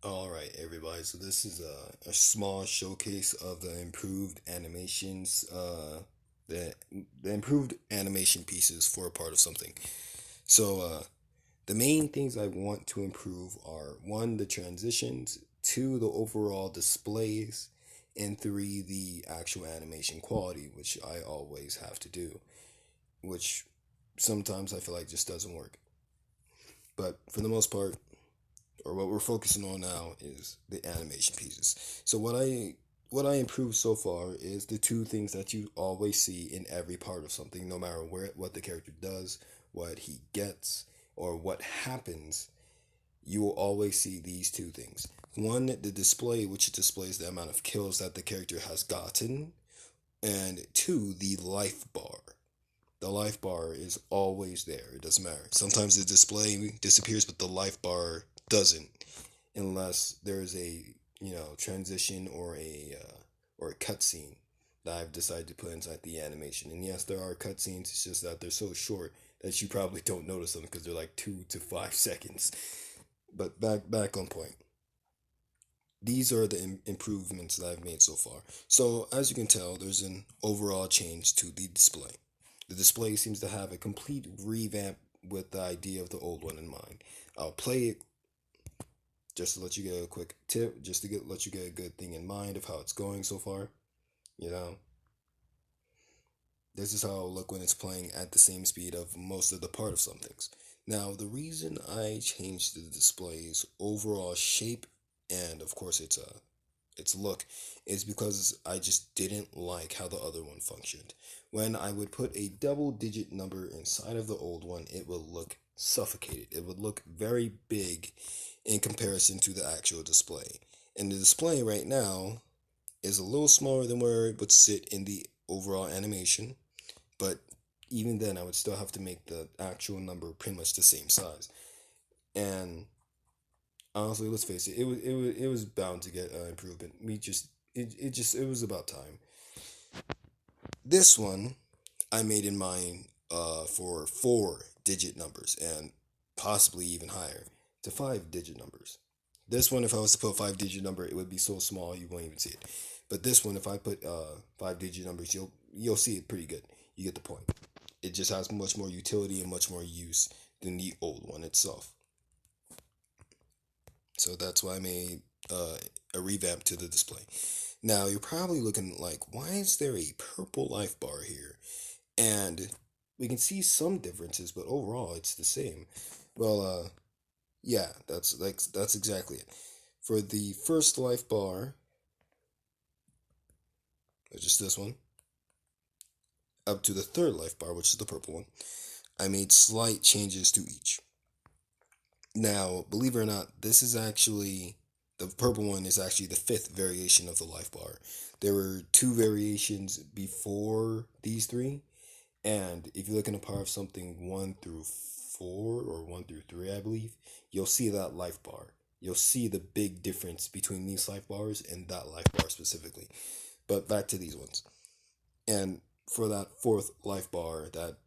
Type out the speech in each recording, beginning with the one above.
All right, everybody. So this is a small showcase of the improved animations, the the improved animation pieces for a part of something. So the main things I want to improve are one, the transitions, two, the overall displays, and three, the actual animation quality, which I always have to do, which sometimes I feel like just doesn't work. But for the most part, or what we're focusing on now is the animation pieces. So what I improved so far is the two things that you always see in every part of something, no matter where what the character does, what he gets, or what happens, you will always see these two things. One, the display, which displays the amount of kills that the character has gotten, and two, the life bar. The life bar is always there. It doesn't matter. Sometimes the display disappears, but the life bar doesn't, unless there's a transition or a cutscene that I've decided to put inside the animation. And yes, there are cutscenes. It's just that they're so short that you probably don't notice them because they're like 2 to 5 seconds. But back on point. These are the improvements that I've made so far. So as you can tell, there's an overall change to the display. The display seems to have a complete revamp with the idea of the old one in mind. I'll play it just to let you get a quick tip, just to let you get a good thing in mind of how it's going so far. You know, this is how it'll look when it's playing at the same speed of most of the part of some things. Now, the reason I changed the display's overall shape and of course its look is because I just didn't like how the other one functioned. When I would put a double digit number inside of the old one, it would look suffocated. It would look very big in comparison to the actual display. And the display right now is a little smaller than where it would sit in the overall animation, but even then I would still have to make the actual number pretty much the same size. And honestly, let's face it, it was bound to get improvement. It was about time. This one I made in mind for 4 digit numbers and possibly even higher to 5 digit numbers. This one, if I was to put a 5 digit number, it would be so small you won't even see it. But this one, if I put 5 digit numbers, you'll see it pretty good. You get the point. It just has much more utility and much more use than the old one itself. So that's why I made a revamp to the display. Now you're probably looking like, why is there a purple life bar here? And we can see some differences, but overall it's the same. Well, yeah, that's exactly it. For the first life bar, just this one, up to the third life bar, which is the purple one, I made slight changes to each. Now, believe it or not, this is actually the purple one is actually the fifth variation of the life bar. There were two variations before these three, and if you look in a part of something 1 through 4 or 1 through 3, I believe, you'll see that life bar. You'll see the big difference between these life bars and that life bar specifically. But back to these ones. And for that fourth life bar that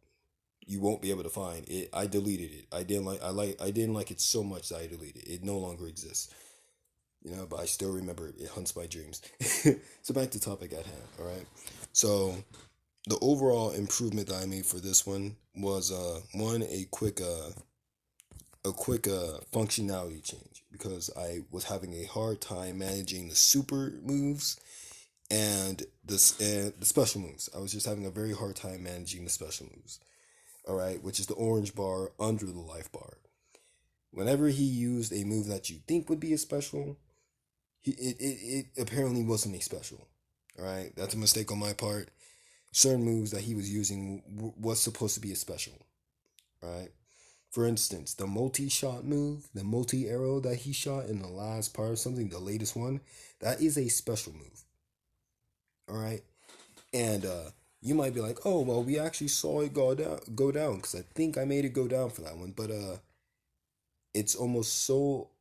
you won't be able to find it, I deleted it. I didn't like it so much that I deleted it. It no longer exists. But I still remember it. It haunts my dreams. So back to topic at hand. All right. So the overall improvement that I made for this one was one, a quick functionality change because I was having a hard time managing the super moves and the special moves. I was just having a very hard time managing the special moves. All right, which is the orange bar under the life bar. Whenever he used a move that you think would be a special, it apparently wasn't a special. All right, that's a mistake on my part. Certain moves that he was using was supposed to be a special. Right. For instance, the multi-shot move, the multi-arrow that he shot in the last part of something, the latest one, that is a special move. All right. And you might be like, "Oh, well, we actually saw it go down because I think I made it go down for that one." But it's almost so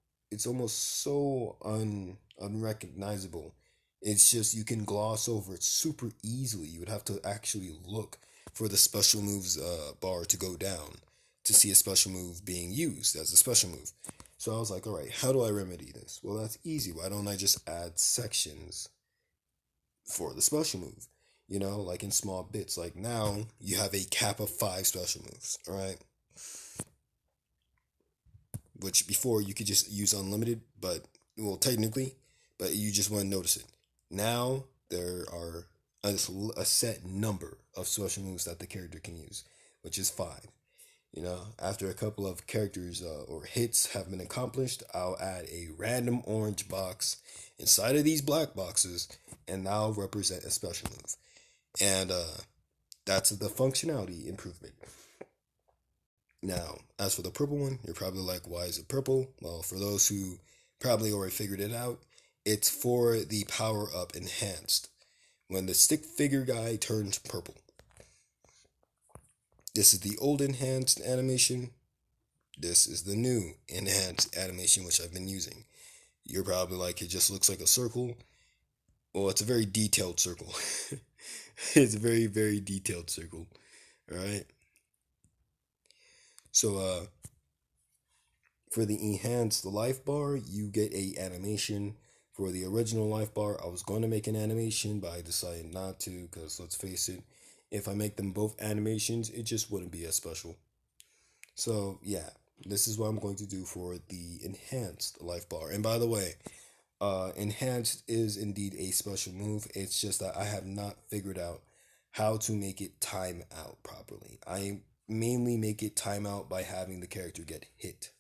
unrecognizable. It's just you can gloss over it super easily. You would have to actually look for the special moves bar to go down to see a special move being used as a special move. So I was like, all right, how do I remedy this? Well, that's easy. Why don't I just add sections for the special move? You know, like in small bits. Like now you have a cap of 5 special moves, all right? Which before you could just use unlimited, but well, technically, but you just want to notice it. Now there are a set number of special moves that the character can use, which is 5. You know, after a couple of characters or hits have been accomplished, I'll add a random orange box inside of these black boxes, and that'll represent a special move. And that's the functionality improvement. Now, as for the purple one, you're probably like, why is it purple? Well, for those who probably already figured it out, it's for the power up enhanced. When the stick figure guy turns purple. This is the old enhanced animation. This is the new enhanced animation, which I've been using. You're probably like, it just looks like a circle. Well, it's a very detailed circle. It's a very, very detailed circle. All right. So, for the enhanced life bar, you get a animation. For the original life bar, I was going to make an animation, but I decided not to because let's face it, if I make them both animations, it just wouldn't be as special. So yeah, this is what I'm going to do for the enhanced life bar. And by the way, enhanced is indeed a special move. It's just that I have not figured out how to make it time out properly. I mainly make it time out by having the character get hit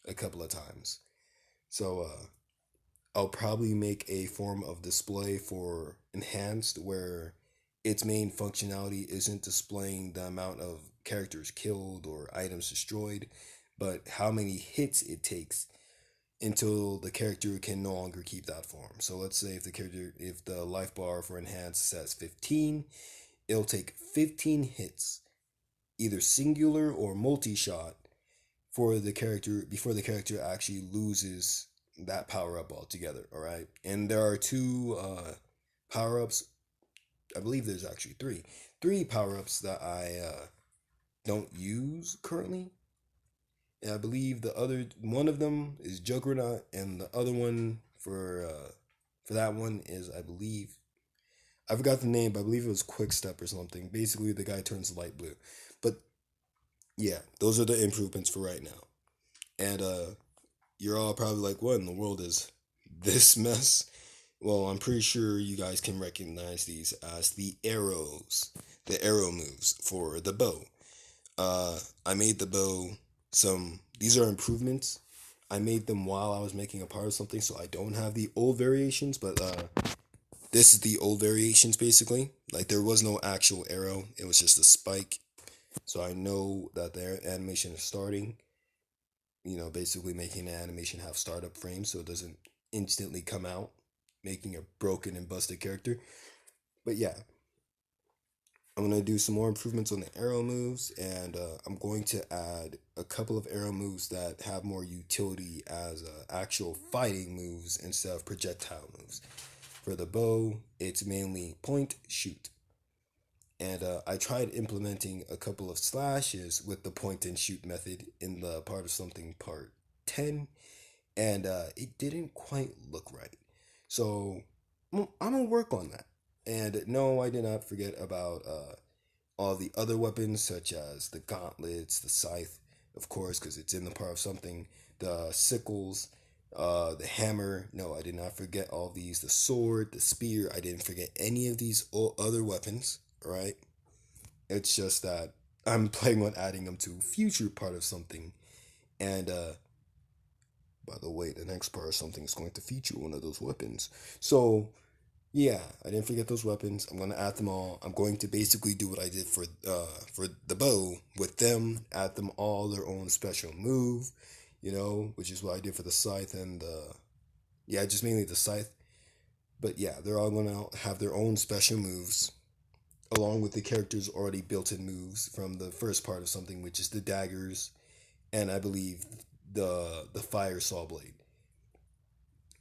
a couple of times. So I'll probably make a form of display for enhanced where its main functionality isn't displaying the amount of characters killed or items destroyed, but how many hits it takes until the character can no longer keep that form. So let's say if the life bar for enhanced says 15, it'll take 15 hits, either singular or multi-shot, for the character before the character actually loses that power up altogether. All right, and there are two power ups. I believe there's actually three power ups that I don't use currently. And I believe the other one of them is Juggernaut, and the other one for that one is, I believe, I forgot the name, but I believe it was Quick Step or something. Basically, the guy turns light blue. But yeah, those are the improvements for right now. And you're all probably like, what in the world is this mess? Well, I'm pretty sure you guys can recognize these as the arrow moves for the bow. I made the bow these are improvements. I made them while I was making a part of something, so I don't have the old variations, but this is the old variations basically. Like there was no actual arrow, it was just a spike. So I know that their animation is starting, you know, basically making the animation have startup frames so it doesn't instantly come out, making a broken and busted character. But yeah, I'm going to do some more improvements on the arrow moves, and I'm going to add a couple of arrow moves that have more utility as actual fighting moves instead of projectile moves. For the bow, it's mainly point, shoot. And I tried implementing a couple of slashes with the point and shoot method in the part of something part 10, and it didn't quite look right. So I'm gonna work on that. And no, I did not forget about all the other weapons, such as the gauntlets, the scythe, of course, because it's in the part of something, the sickles, the hammer. No, I did not forget all these. The sword, the spear. I didn't forget any of these other weapons. Right? It's just that I'm planning on adding them to future part of something. And by the way, the next part of something is going to feature one of those weapons. So yeah, I didn't forget those weapons. I'm gonna add them all. I'm going to basically do what I did for the bow with them. Add them all their own special move, you know, which is what I did for the scythe and yeah, just mainly the scythe. But yeah, they're all gonna have their own special moves, along with the characters' already built-in moves from the first part of something, which is the daggers, and I believe the fire saw blade.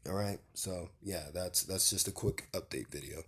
All right, so yeah, that's just a quick update video.